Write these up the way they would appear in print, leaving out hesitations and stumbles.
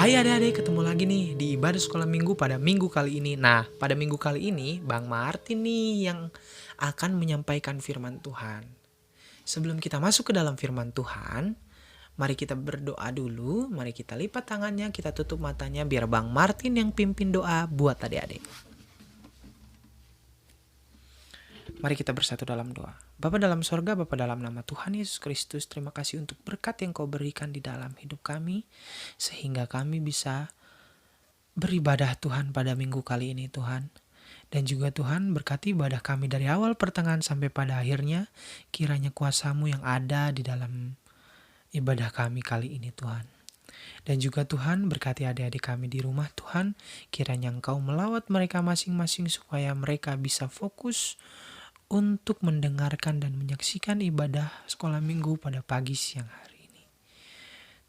Hai adik-adik, ketemu lagi nih di ibadah sekolah minggu pada minggu kali ini. Nah, pada minggu kali ini Bang Martin nih yang akan menyampaikan firman Tuhan. Sebelum kita masuk ke dalam firman Tuhan, mari kita berdoa dulu. Mari kita lipat tangannya, kita tutup matanya biar Bang Martin yang pimpin doa buat adik-adik. Mari kita bersatu dalam doa. Bapa dalam sorga, Bapa dalam nama Tuhan Yesus Kristus, terima kasih untuk berkat yang Kau berikan di dalam hidup kami, sehingga kami bisa beribadah Tuhan pada minggu kali ini Tuhan. Dan juga Tuhan berkati ibadah kami dari awal pertengahan sampai pada akhirnya. Kiranya kuasa-Mu yang ada di dalam ibadah kami kali ini Tuhan. Dan juga Tuhan berkati adik-adik kami di rumah Tuhan. Kiranya Engkau melawat mereka masing-masing supaya mereka bisa fokus untuk mendengarkan dan menyaksikan ibadah sekolah minggu pada pagi siang hari ini.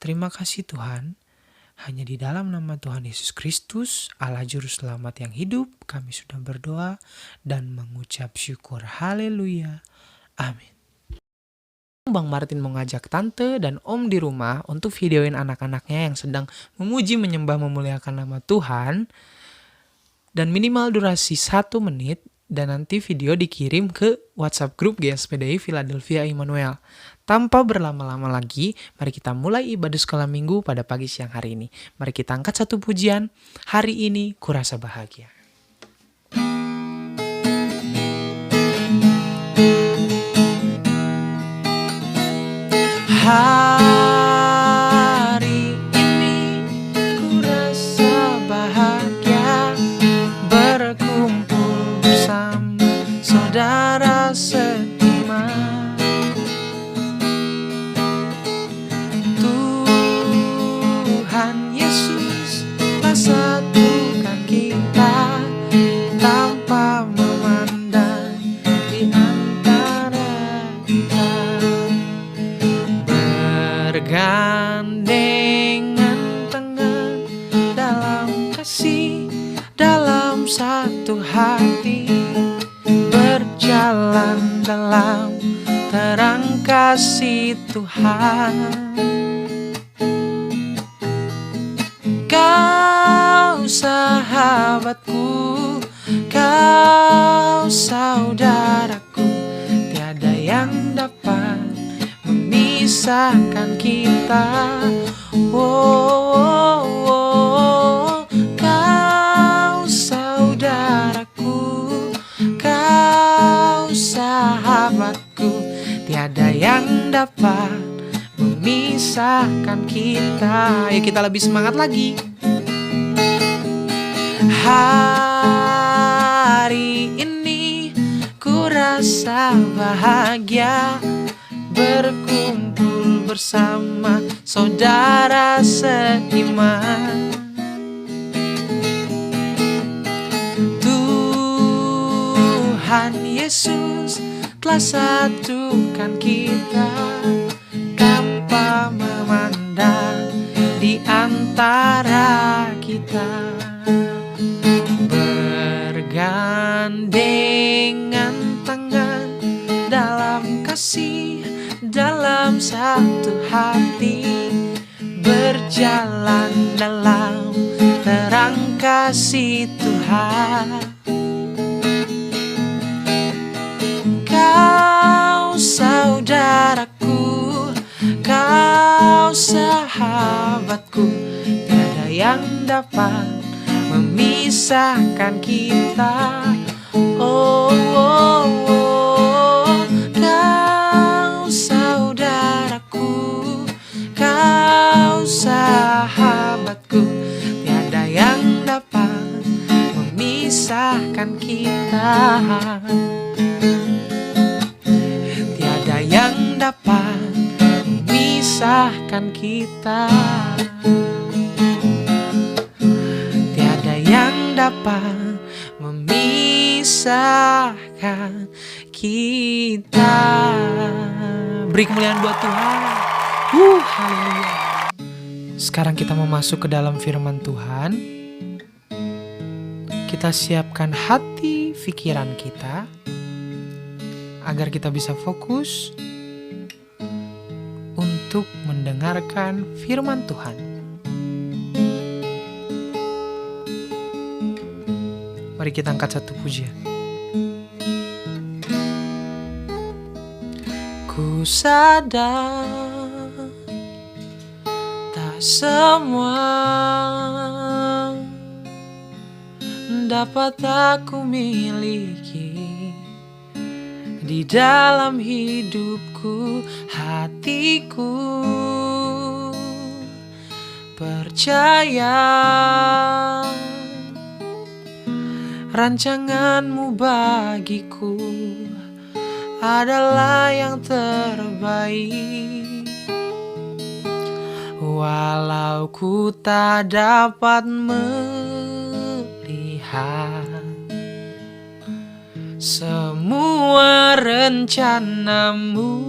Terima kasih Tuhan. Hanya di dalam nama Tuhan Yesus Kristus, Allah Juru Selamat yang hidup, kami sudah berdoa dan mengucap syukur. Haleluya. Amin. Bang Martin mengajak tante dan om di rumah untuk videoin anak-anaknya yang sedang memuji, menyembah, memuliakan nama Tuhan. Dan minimal durasi 1 menit. Dan nanti video dikirim ke WhatsApp grup GSPDI Philadelphia Immanuel. Tanpa berlama-lama lagi, mari kita mulai ibadah sekolah minggu pada pagi siang hari ini. Mari kita angkat satu pujian, hari ini kurasa bahagia. Hari ini kurasa bahagia, berkumpul bersama saudara seiman. Tuhan Yesus telah satukan kita tanpa memandang di antara kita. Bergandengan tangan dalam kasih, dalam satu hati, berjalan dalam terang kasih Tuhan. Kau sahabatku, kau saudaraku, tiada yang dapat memisahkan kita. Kau saudaraku, kau sahabatku, tiada yang dapat memisahkan kita. Ayo kita lebih semangat lagi. Hari ini ku rasa bahagia, berkumpul bersama saudara seiman. Tuhan Yesus telah satukan kita tanpa memandang di antara kita. Bergandengan tangan dalam kasih, dalam satu hati, berjalan dalam terang kasih Tuhan. Kau saudaraku, kau sahabatku, tiada yang dapat memisahkan kita. Kau saudaraku, kau sahabatku, tiada yang dapat memisahkan kita. Tiada yang dapat memisahkan kita. Tiada yang dapat memisahkan kita. Beri kemuliaan buat Tuhan. Haleluya. Sekarang kita mau masuk ke dalam firman Tuhan. Kita siapkan hati, pikiran kita agar kita bisa fokus untuk mendengarkan firman Tuhan. Mari kita angkat satu pujian. Ku sadar tak semua dapat aku miliki di dalam hidupku, hatiku percaya rancanganmu bagiku adalah yang terbaik. Walau ku tak dapat melihat semua rencanamu,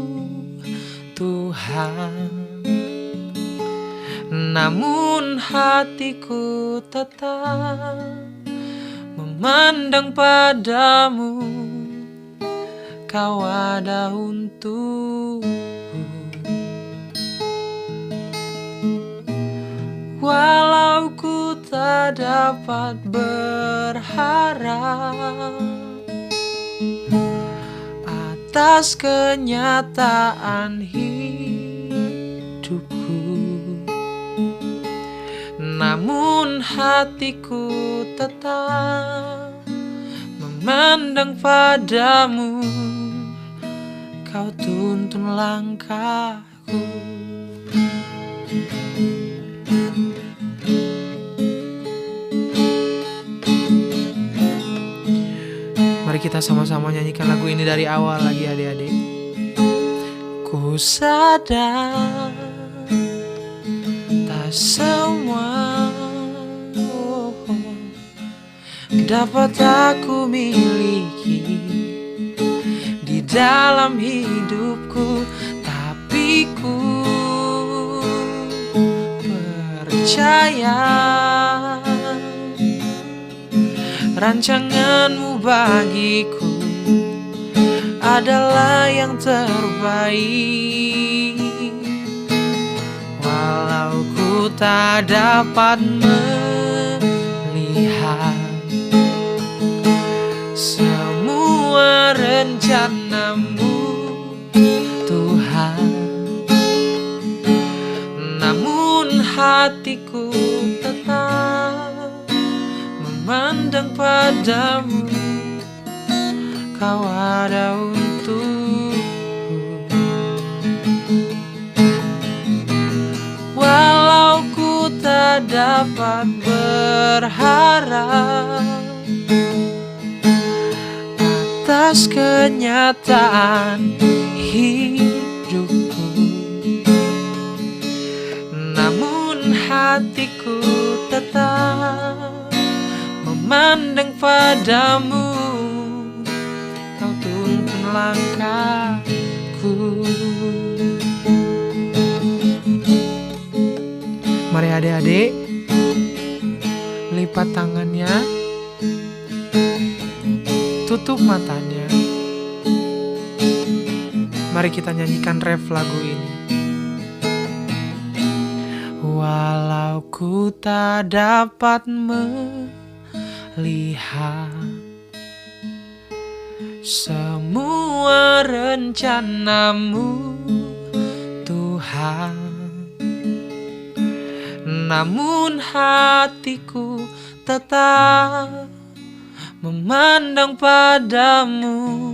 Tuhan, namun hatiku tetap memandang padamu. Kau ada untukku. Walau ku tak dapat berharap atas kenyataan hidupku, namun hatiku tetap memandang padamu. Kau tuntun langkahku. Mari kita sama-sama nyanyikan lagu ini dari awal lagi, adik-adik. Ku sadar tak semua dapat aku miliki di dalam hidupku, tapi ku percaya rancanganmu bagiku adalah yang terbaik. Walau ku tak dapat melihat semua rencanamu, Tuhan, namun hatiku tetap memandang padamu. Kau ada untukku. Walau ku tak dapat berharap atas kenyataan hidupku, namun hatiku tetap memandang padamu. Kau tuntun langkahku. Mari adik-adik, lipat tangannya, tutup matanya. Mari kita nyanyikan ref lagu ini. Walau ku tak dapat melihat semua rencanamu, Tuhan, namun hatiku tetap memandang padamu.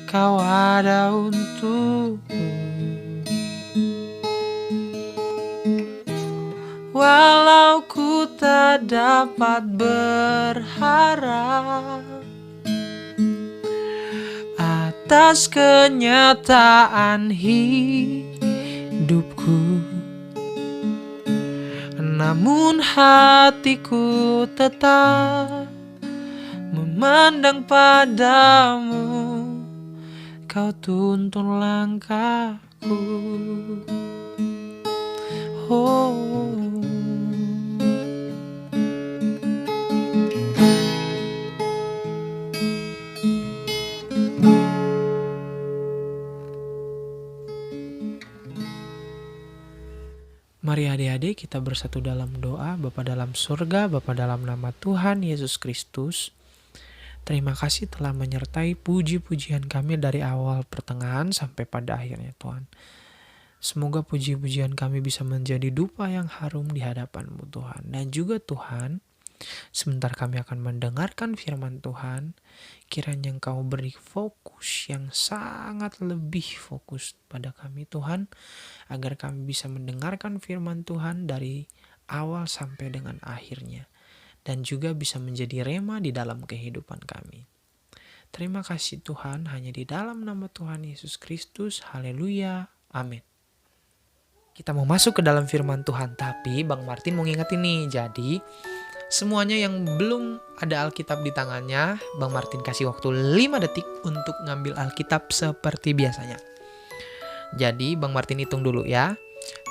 Kau ada untukku. Walau ku tak dapat berharap atas kenyataan hidupku, namun hatiku tetap memandang padamu. Kau tuntun langkahku. Oh. Mari adik-adik Adik-adik kita bersatu dalam doa. Bapa dalam surga, Bapa dalam nama Tuhan Yesus Kristus, terima kasih telah menyertai puji-pujian kami dari awal pertengahan sampai pada akhirnya Tuhan. Semoga puji-pujian kami bisa menjadi dupa yang harum di hadapan-Mu Tuhan. Dan juga Tuhan, sebentar kami akan mendengarkan firman Tuhan, kiranya Engkau beri fokus yang sangat lebih fokus pada kami Tuhan, agar kami bisa mendengarkan firman Tuhan dari awal sampai dengan akhirnya, dan juga bisa menjadi rema di dalam kehidupan kami. Terima kasih Tuhan, hanya di dalam nama Tuhan Yesus Kristus. Haleluya, amin. Kita mau masuk ke dalam firman Tuhan, tapi Bang Martin mau ngingetin nih, jadi semuanya yang belum ada Alkitab di tangannya, Bang Martin kasih waktu 5 detik untuk ngambil Alkitab seperti biasanya. Jadi Bang Martin hitung dulu ya.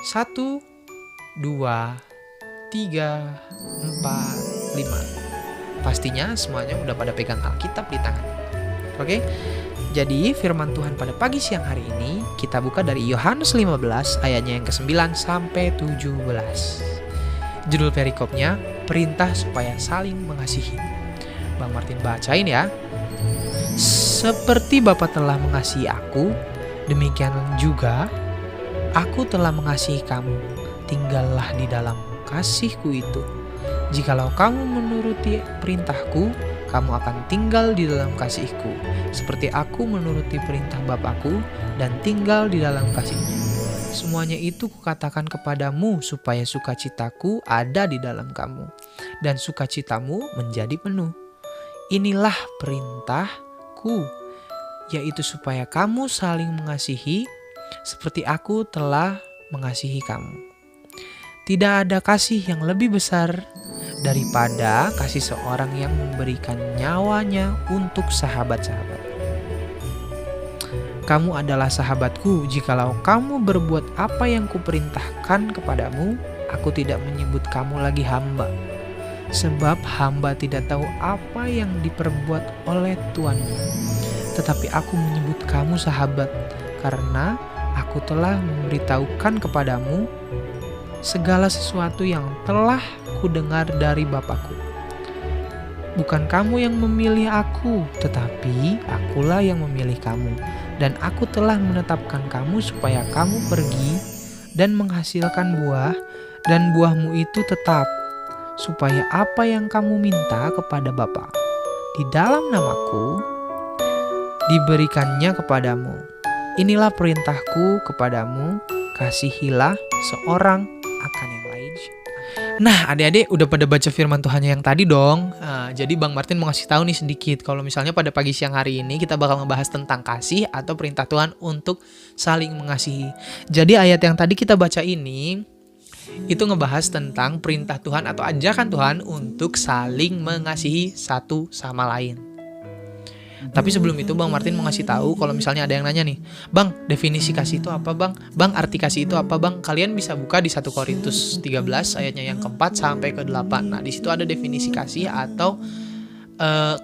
1, 2, 3, 4, 5. Pastinya semuanya udah pada pegang Alkitab di tangan. Oke? Jadi firman Tuhan pada pagi siang hari ini kita buka dari Yohanes 15 ayatnya yang ke-9 sampai 17. Judul perikopnya, perintah supaya saling mengasihi. Bang Martin bacain ya. Seperti Bapa telah mengasihi aku, demikian juga aku telah mengasihi kamu. Tinggallah di dalam kasihku itu. Jikalau kamu menuruti perintahku, kamu akan tinggal di dalam kasihku, seperti aku menuruti perintah Bapakku dan tinggal di dalam kasihnya. Semuanya itu kukatakan kepadamu, supaya sukacitaku ada di dalam kamu, dan sukacitamu menjadi penuh. Inilah perintahku, yaitu supaya kamu saling mengasihi, seperti aku telah mengasihi kamu. Tidak ada kasih yang lebih besar daripada kasih seorang yang memberikan nyawanya untuk sahabat-sahabat. Kamu adalah sahabatku jikalau kamu berbuat apa yang kuperintahkan kepadamu. Aku tidak menyebut kamu lagi hamba, sebab hamba tidak tahu apa yang diperbuat oleh tuannya. Tetapi aku menyebut kamu sahabat, karena aku telah memberitahukan kepadamu segala sesuatu yang telah kudengar dari Bapakku. Bukan kamu yang memilih aku, tetapi akulah yang memilih kamu. Dan aku telah menetapkan kamu supaya kamu pergi dan menghasilkan buah, dan buahmu itu tetap, supaya apa yang kamu minta kepada Bapa di dalam namaku diberikannya kepadamu. Inilah perintahku kepadamu, kasihilah seorang akan yang lain. Nah, adik-adik udah pada baca firman Tuhannya yang tadi dong. Jadi Bang Martin mau ngasih tahu nih sedikit, kalau misalnya pada pagi siang hari ini kita bakal ngebahas tentang kasih atau perintah Tuhan untuk saling mengasihi. Jadi ayat yang tadi kita baca ini itu ngebahas tentang perintah Tuhan atau ajakan Tuhan untuk saling mengasihi satu sama lain. Tapi sebelum itu Bang Martin mau ngasih tahu, kalau misalnya ada yang nanya nih, Bang, definisi kasih itu apa Bang? Bang, arti kasih itu apa Bang? Kalian bisa buka di 1 Korintus 13 ayatnya yang ke-4 sampai ke-8. Nah, di situ ada definisi kasih atau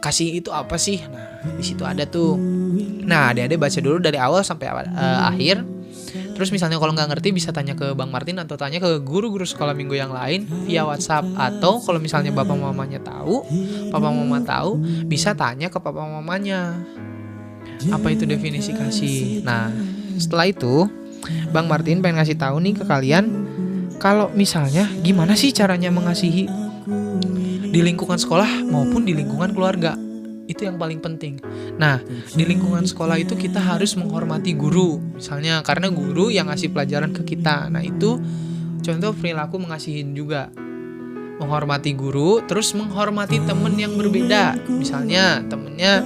kasih itu apa sih? Nah, di situ ada tuh. Nah, adik-adik baca dulu dari awal sampai akhir. Terus misalnya kalau nggak ngerti bisa tanya ke Bang Martin atau tanya ke guru-guru sekolah minggu yang lain via WhatsApp. Atau kalau misalnya papa mamanya tahu, papa mama tahu, bisa tanya ke papa mamanya. Apa itu definisi kasih? Nah, setelah itu Bang Martin pengen ngasih tahu nih ke kalian, kalau misalnya gimana sih caranya mengasihi di lingkungan sekolah maupun di lingkungan keluarga. Itu yang paling penting. Nah, di lingkungan sekolah itu kita harus menghormati guru. Misalnya karena guru yang ngasih pelajaran ke kita. Nah, itu contoh perilaku mengasihin juga. Menghormati guru, terus menghormati teman yang berbeda. Misalnya temennya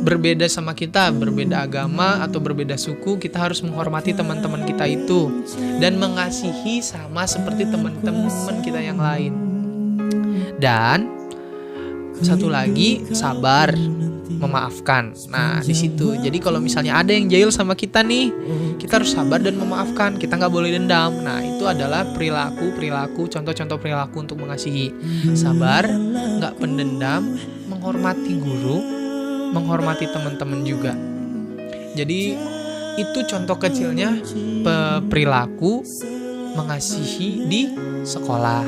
berbeda sama kita, berbeda agama atau berbeda suku, kita harus menghormati teman-teman kita itu. Dan mengasihi sama seperti teman-teman kita yang lain. Dan satu lagi, sabar, memaafkan. Nah, di situ. Jadi kalau misalnya ada yang jahil sama kita nih, kita harus sabar dan memaafkan. Kita nggak boleh dendam. Nah, itu adalah perilaku, contoh-contoh perilaku untuk mengasihi. Sabar, nggak pendendam, menghormati guru, menghormati teman-teman juga. Jadi itu contoh kecilnya perilaku mengasihi di sekolah.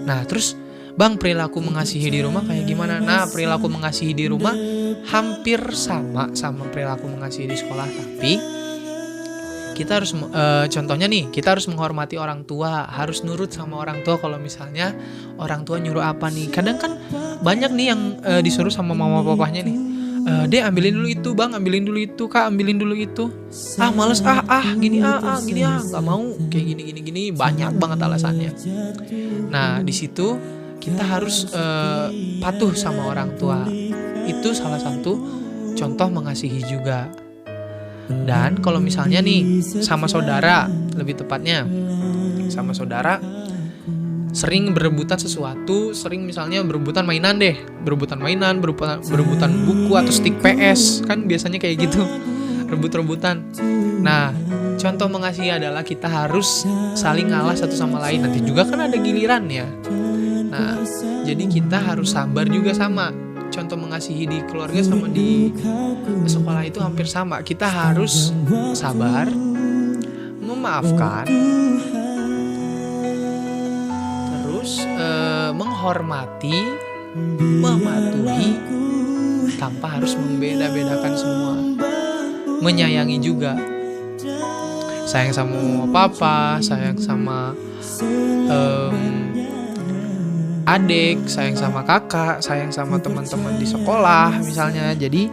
Nah, terus Bang, perilaku mengasihi di rumah kayak gimana? Nah, perilaku mengasihi di rumah hampir sama perilaku mengasihi di sekolah, tapi kita harus contohnya nih, kita harus menghormati orang tua, harus nurut sama orang tua kalau misalnya orang tua nyuruh apa nih. Kadang kan banyak nih yang disuruh sama mama papahnya nih. Dek, ambilin dulu itu, Bang, ambilin dulu itu, Kak, ambilin dulu itu. Males gini nggak mau, kayak gini, banyak banget alasannya. Nah, di situ kita harus patuh sama orang tua. Itu salah satu contoh mengasihi juga. Dan kalau misalnya nih sama saudara, lebih tepatnya sama saudara sering berebutan sesuatu, sering misalnya berebutan mainan, berebutan buku atau stick PS, kan biasanya kayak gitu, rebut-rebutan. Nah, contoh mengasihi adalah kita harus saling ngalah satu sama lain. Nanti juga kan ada gilirannya. Nah, jadi kita harus sabar juga sama. Contoh mengasihi di keluarga sama di sekolah itu hampir sama. Kita harus sabar, memaafkan, terus menghormati, mematuhi, tanpa harus membeda-bedakan semua. Menyayangi juga. Sayang sama papa, sayang sama adik, sayang sama kakak, sayang sama teman-teman di sekolah misalnya. Jadi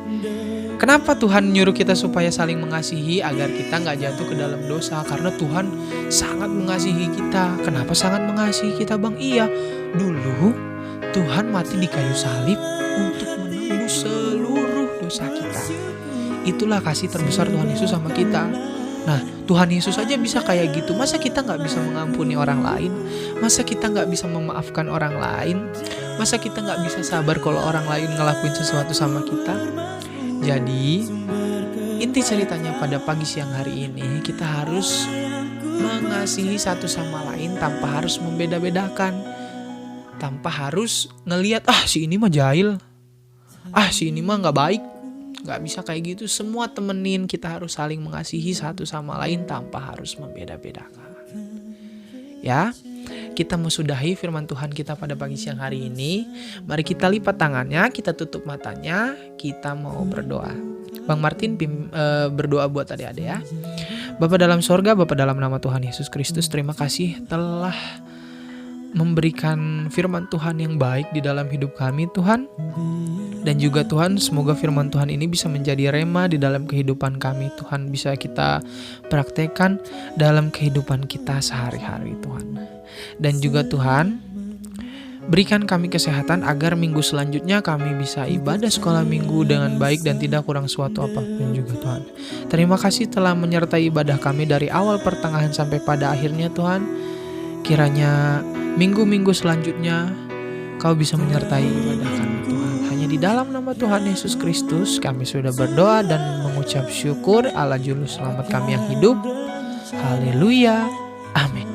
kenapa Tuhan nyuruh kita supaya saling mengasihi? Agar kita gak jatuh ke dalam dosa. Karena Tuhan sangat mengasihi kita. Kenapa sangat mengasihi kita, Bang? Iya, dulu Tuhan mati di kayu salib untuk menembus seluruh dosa kita. Itulah kasih terbesar Tuhan Yesus sama kita. Nah, Tuhan Yesus aja bisa kayak gitu. Masa kita gak bisa mengampuni orang lain? Masa kita gak bisa memaafkan orang lain? Masa kita gak bisa sabar kalau orang lain ngelakuin sesuatu sama kita? Jadi, inti ceritanya pada pagi siang hari ini, kita harus mengasihi satu sama lain tanpa harus membeda-bedakan. Tanpa harus ngelihat, si ini mah jahil, si ini mah gak baik. Gak bisa kayak gitu. Semua temenin, kita harus saling mengasihi satu sama lain tanpa harus membeda-bedakan. Ya, kita mau sudahi firman Tuhan kita pada pagi siang hari ini. Mari kita lipat tangannya, kita tutup matanya, kita mau berdoa. Bang Martin berdoa buat adik-adik ya. Bapa dalam sorga, Bapa dalam nama Tuhan Yesus Kristus, terima kasih telah memberikan firman Tuhan yang baik di dalam hidup kami, Tuhan. Dan juga Tuhan, semoga firman Tuhan ini bisa menjadi rema di dalam kehidupan kami, Tuhan. Bisa kita praktekkan dalam kehidupan kita sehari-hari, Tuhan. Dan juga Tuhan, berikan kami kesehatan agar minggu selanjutnya kami bisa ibadah sekolah minggu dengan baik dan tidak kurang suatu apapun juga, Tuhan. Terima kasih telah menyertai ibadah kami dari awal pertengahan sampai pada akhirnya, Tuhan. Kiranya minggu-minggu selanjutnya Kau bisa menyertai ibadah kami, Tuhan. Hanya di dalam nama Tuhan Yesus Kristus kami sudah berdoa dan mengucap syukur. Allah Juru Selamat kami yang hidup. Haleluya. Amin.